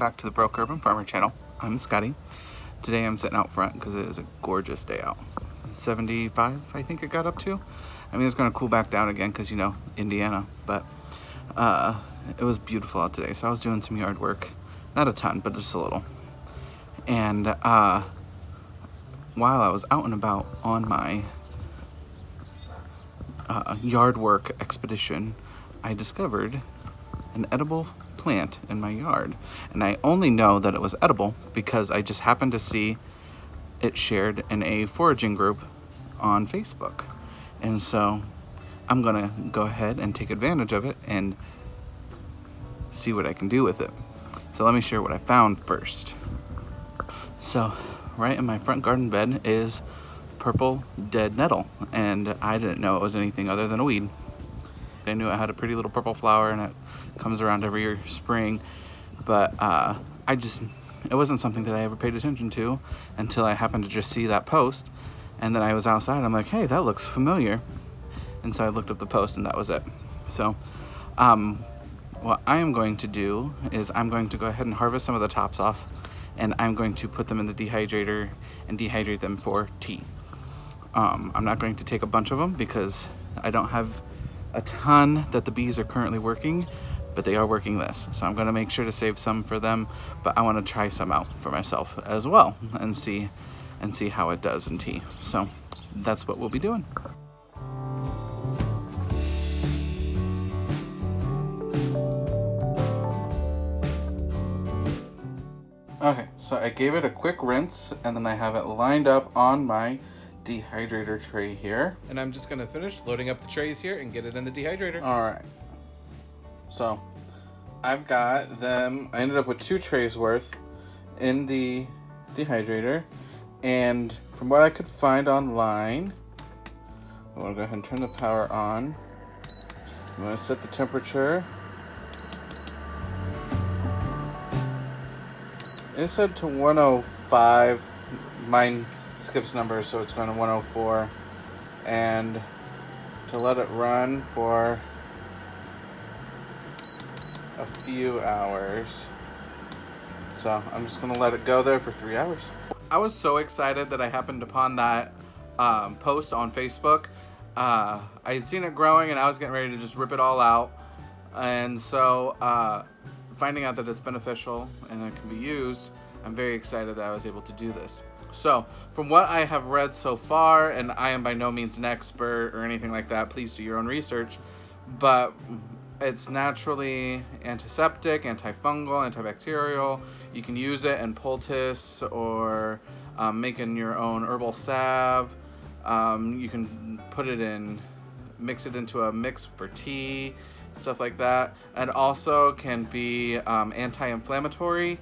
back to the Broke Urban Farmer channel. I'm Scotty. Today I'm sitting out front because it is a gorgeous day out. 75 I think it got up to. I mean, it's going to cool back down again because, you know, Indiana, but it was beautiful out today. So I was doing some yard work, not a ton, but just a little. And while I was out and about on my yard work expedition, I discovered an edible plant in my yard. And I only know that it was edible because I just happened to see it shared in a foraging group on Facebook. And so I'm gonna go ahead and take advantage of it and see what I can do with it. So let me share what I found first. So right in my front garden bed is Purple Dead Nettle, and I didn't know it was anything other than a weed. I knew it had a pretty little purple flower and it comes around every spring, but it wasn't something that I ever paid attention to until I happened to just see that post. And then I was outside, I'm like, hey, that looks familiar. And so I looked up the post and that was it. So what I am going to do is I'm going to go ahead and harvest some of the tops off, and I'm going to put them in the dehydrator and dehydrate them for tea. I'm not going to take a bunch of them because I don't have a ton that the bees are currently working, but they are working this. So I'm gonna make sure to save some for them, but I wanna try some out for myself as well and see how it does in tea. So that's what we'll be doing. Okay, so I gave it a quick rinse and then I have it lined up on my dehydrator tray here. And I'm just gonna finish loading up the trays here and get it in the dehydrator. All right. So I've got them, I ended up with 2 trays worth in the dehydrator. And from what I could find online, I wanna go ahead and turn the power on. I'm gonna set the temperature. It said to 105. Mine skips numbers, so it's going to 104. And to let it run for a few hours. So I'm just going to let it go there for 3 hours. I was so excited that I happened upon that post on Facebook. I had seen it growing and I was getting ready to just rip it all out. And so finding out that it's beneficial and it can be used, I'm very excited that I was able to do this. So from what I have read so far, and I am by no means an expert or anything like that, please do your own research, but it's naturally antiseptic, antifungal, antibacterial. You can use it in poultice or making your own herbal salve. You can put it in, mix it into a mix for tea, stuff like that. And also can be anti-inflammatory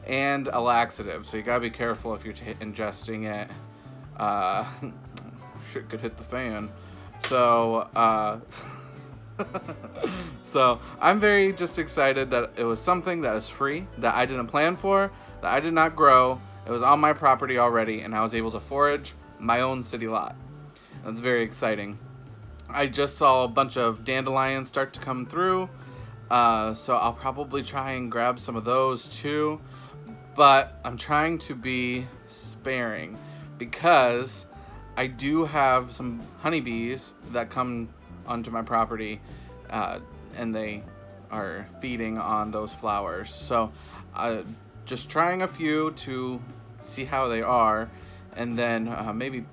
and a laxative. So you gotta be careful if you're ingesting it. Shit could hit the fan. So so I'm very just excited that it was something that was free, that I didn't plan for, that I did not grow. It was on my property already, and I was able to forage my own city lot. That's very exciting. I just saw a bunch of dandelions start to come through, so I'll probably try and grab some of those too. But I'm trying to be sparing because I do have some honeybees that come onto my property, and they are feeding on those flowers. So just trying a few to see how they are, and then maybe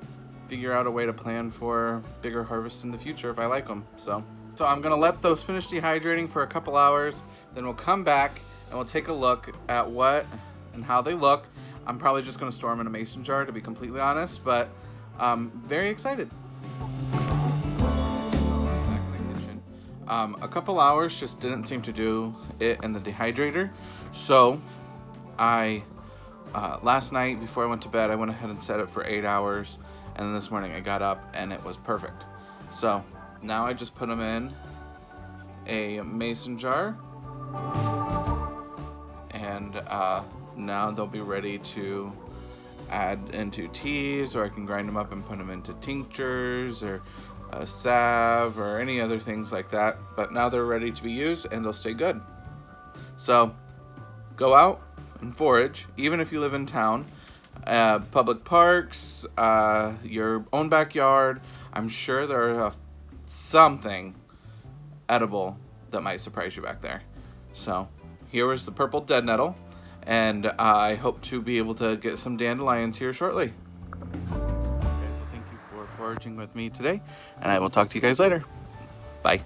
figure out a way to plan for bigger harvests in the future if I like them. So I'm gonna let those finish dehydrating for a couple hours, then we'll come back and we'll take a look at what and how they look. I'm probably just gonna store them in a mason jar, to be completely honest, but I'm very excited. A couple hours just didn't seem to do it in the dehydrator, so I last night before I went to bed I went ahead and set it for 8 hours, and then this morning I got up and it was perfect. So now I just put them in a mason jar, and now they'll be ready to add into teas, or I can grind them up and put them into tinctures or a salve or any other things like that. But now they're ready to be used and they'll stay good. So go out, and forage, even if you live in town. Public parks, your own backyard. I'm sure there are something edible that might surprise you back there. So here is the purple dead nettle, and I hope to be able to get some dandelions here shortly. Guys, well, thank you for foraging with me today, and I will talk to you guys later. Bye.